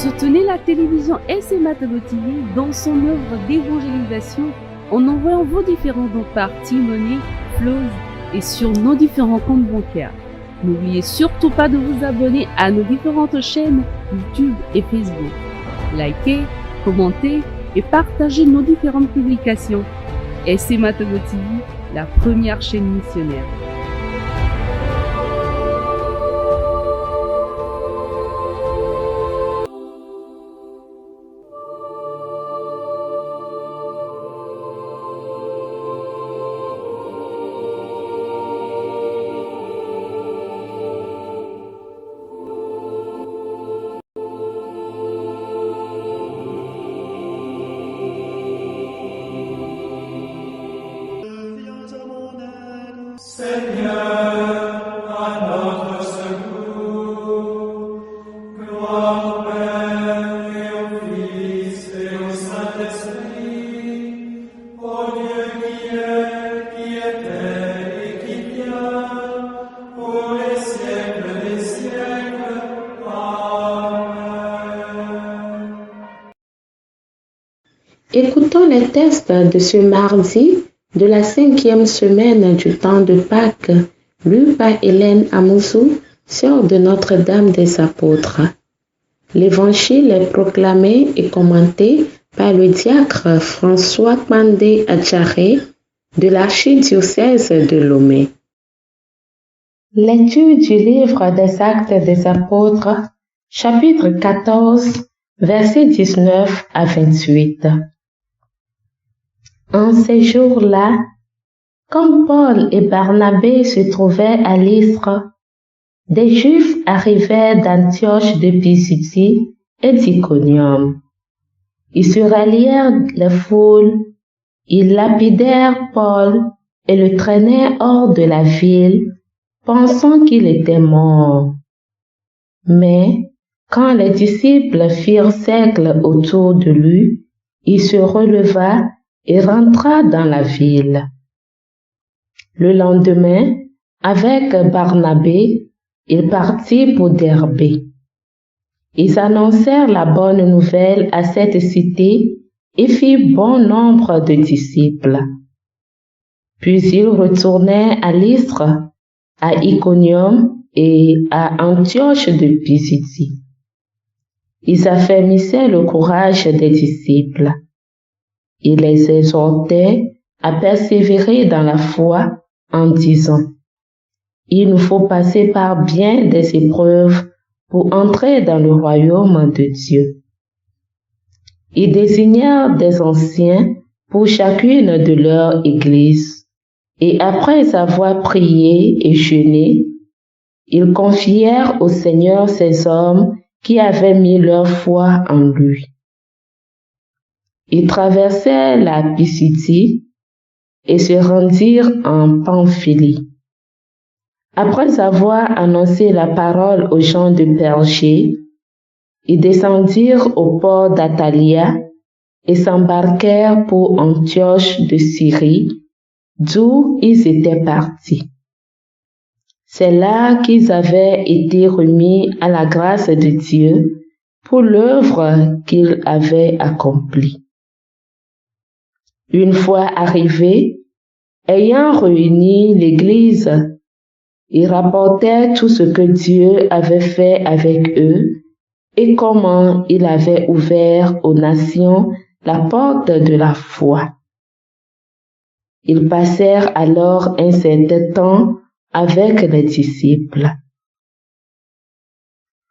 Soutenez la télévision SMA Togo TV dans son œuvre d'évangélisation en envoyant vos différents dons par T-Money, Flows et sur nos différents comptes bancaires. N'oubliez surtout pas de vous abonner à nos différentes chaînes YouTube et Facebook. Likez, commentez et partagez nos différentes publications. SMA Togo TV, la première chaîne missionnaire. Seigneur, à notre secours, gloire au Père et au Fils et au Saint-Esprit, au Dieu qui est, qui était et qui vient, pour les siècles des siècles. Amen. Écoutons les textes de ce mardi de la 5e semaine du temps de Pâques, lu par Hélène Amouzou, sœur de Notre-Dame des Apôtres. L'Évangile est proclamé et commenté par le diacre François Pandé Adjaré de l'archidiocèse de Lomé. Lecture du livre des Actes des Apôtres, chapitre 14, versets 19 à 28. En ces jours-là, comme Paul et Barnabé se trouvaient à Lystre, des Juifs arrivaient d'Antioche de Pisidie et d'Iconium. Ils se rallièrent les foules, ils lapidèrent Paul et le traînaient hors de la ville, pensant qu'il était mort. Mais quand les disciples firent cercle autour de lui, il se releva et rentra dans la ville. Le lendemain, avec Barnabé, il partit pour Derbé. Ils annoncèrent la bonne nouvelle à cette cité et firent bon nombre de disciples. Puis ils retournèrent à Lystre, à Iconium et à Antioche de Pisidie. Ils affermissaient le courage des disciples. Il les exhortait à persévérer dans la foi en disant: il nous faut passer par bien des épreuves pour entrer dans le royaume de Dieu. Ils désignèrent des anciens pour chacune de leurs églises, et après avoir prié et jeûné, ils confièrent au Seigneur ces hommes qui avaient mis leur foi en lui. Ils traversèrent la Pisidie et se rendirent en Pamphylie. Après avoir annoncé la parole aux gens de Pergé, ils descendirent au port d'Attalia et s'embarquèrent pour Antioche de Syrie, d'où ils étaient partis. C'est là qu'ils avaient été remis à la grâce de Dieu pour l'œuvre qu'ils avaient accomplie. Une fois arrivés, ayant réuni l'Église, ils rapportaient tout ce que Dieu avait fait avec eux et comment il avait ouvert aux nations la porte de la foi. Ils passèrent alors un certain temps avec les disciples.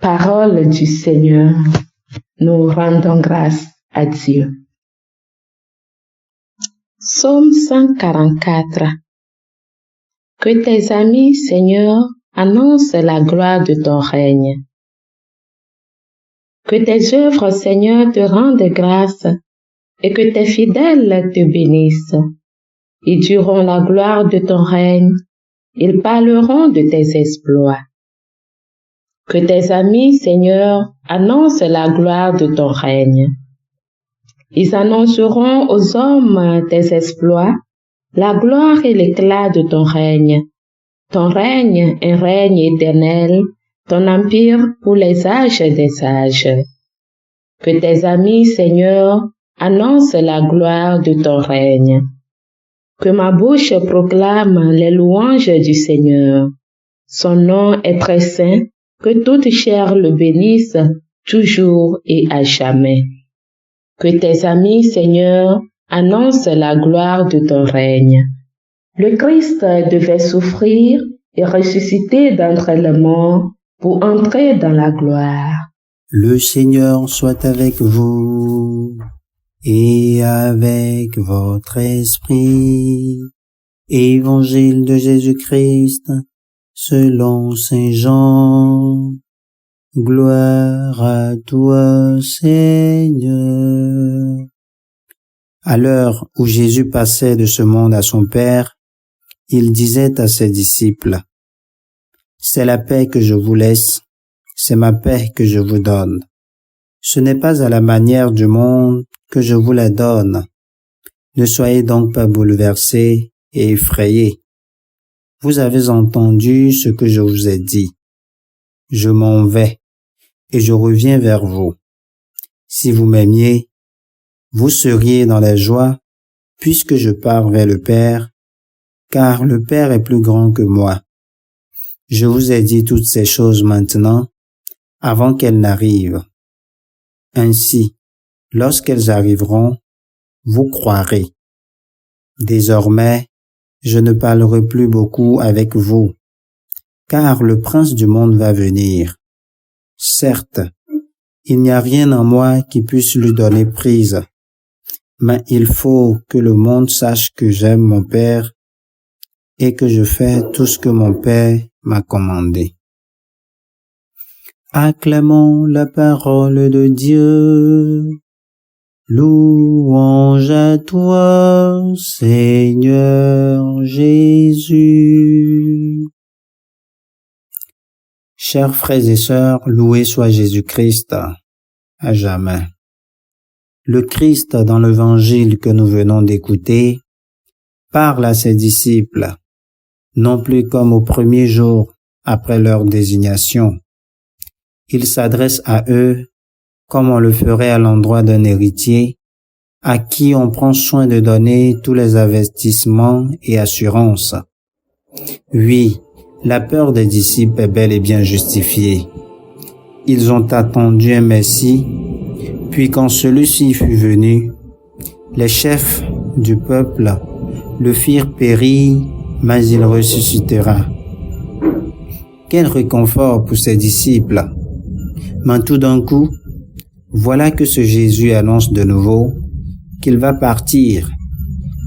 Parole du Seigneur, nous rendons grâce à Dieu. Psaume 144. Que tes amis, Seigneur, annoncent la gloire de ton règne. Que tes œuvres, Seigneur, te rendent grâce et que tes fidèles te bénissent. Ils diront la gloire de ton règne, ils parleront de tes exploits. Que tes amis, Seigneur, annoncent la gloire de ton règne. Ils annonceront aux hommes tes exploits, la gloire et l'éclat de ton règne. Ton règne, un règne éternel, ton empire pour les âges des âges. Que tes amis, Seigneur, annoncent la gloire de ton règne. Que ma bouche proclame les louanges du Seigneur. Son nom est très saint, que toute chair le bénisse toujours et à jamais. Que tes amis, Seigneur, annoncent la gloire de ton règne. Le Christ devait souffrir et ressusciter d'entre les morts pour entrer dans la gloire. Le Seigneur soit avec vous et avec votre esprit. Évangile de Jésus-Christ selon Saint Jean. Gloire à toi, Seigneur. À l'heure où Jésus passait de ce monde à son Père, il disait à ses disciples, « C'est la paix que je vous laisse, c'est ma paix que je vous donne. Ce n'est pas à la manière du monde que je vous la donne. Ne soyez donc pas bouleversés et effrayés. Vous avez entendu ce que je vous ai dit. Je m'en vais et je reviens vers vous. Si vous m'aimiez, vous seriez dans la joie, puisque je pars vers le Père, car le Père est plus grand que moi. Je vous ai dit toutes ces choses maintenant, avant qu'elles n'arrivent. Ainsi, lorsqu'elles arriveront, vous croirez. Désormais, je ne parlerai plus beaucoup avec vous, car le prince du monde va venir. Certes, il n'y a rien en moi qui puisse lui donner prise, mais il faut que le monde sache que j'aime mon Père et que je fais tout ce que mon Père m'a commandé. Acclamons la parole de Dieu. Louange à toi, Seigneur Jésus. Chers frères et sœurs, loué soit Jésus-Christ à jamais. Le Christ, dans l'évangile que nous venons d'écouter, parle à ses disciples, non plus comme au premier jour après leur désignation. Il s'adresse à eux comme on le ferait à l'endroit d'un héritier, à qui on prend soin de donner tous les avertissements et assurances. Oui, la peur des disciples est bel et bien justifiée. Ils ont attendu un Messie, puis quand celui-ci fut venu, les chefs du peuple le firent périr, mais il ressuscitera. Quel réconfort pour ses disciples! Mais tout d'un coup, voilà que ce Jésus annonce de nouveau qu'il va partir.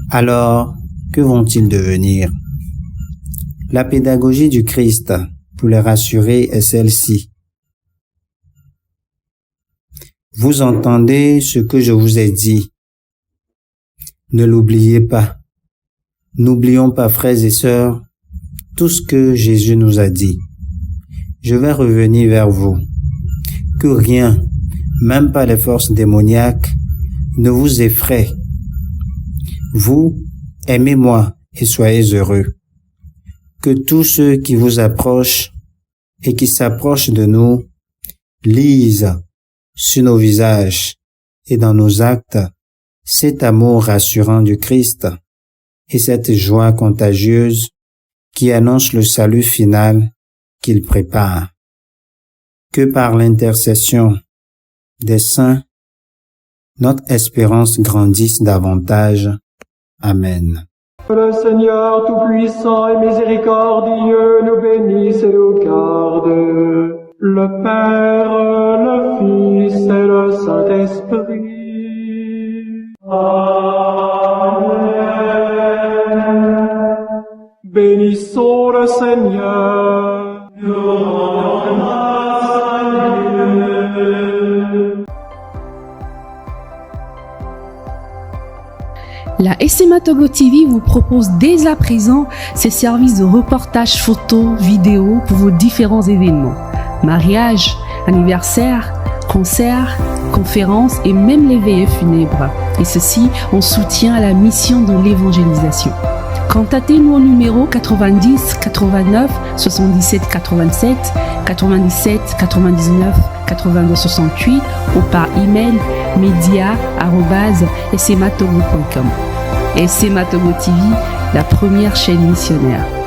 Alors, que vont-ils devenir? La pédagogie du Christ, pour les rassurer, est celle-ci. Vous entendez ce que je vous ai dit. Ne l'oubliez pas. N'oublions pas, frères et sœurs, tout ce que Jésus nous a dit. Je vais revenir vers vous. Que rien, même pas les forces démoniaques, ne vous effraie. Vous, aimez-moi et soyez heureux. Que tous ceux qui vous approchent et qui s'approchent de nous lisent sur nos visages et dans nos actes cet amour rassurant du Christ et cette joie contagieuse qui annonce le salut final qu'il prépare. Que par l'intercession des saints, notre espérance grandisse davantage. Amen. Le Seigneur Tout-Puissant et Miséricordieux nous bénisse et nous garde. Le Père, le Fils et le Saint-Esprit. Amen. Bénissons le Seigneur. Nous rendons grâce à Dieu. La SMA Togo TV vous propose dès à présent ses services de reportage photo, vidéo pour vos différents événements. Mariage, anniversaire, concerts, conférences et même les veillées funèbres. Et ceci en soutien à la mission de l'évangélisation. Contactez-nous au numéro 90 89 77 87 97 99 82 68 ou par email media@smatogo.com. SMA Togo TV, la première chaîne missionnaire.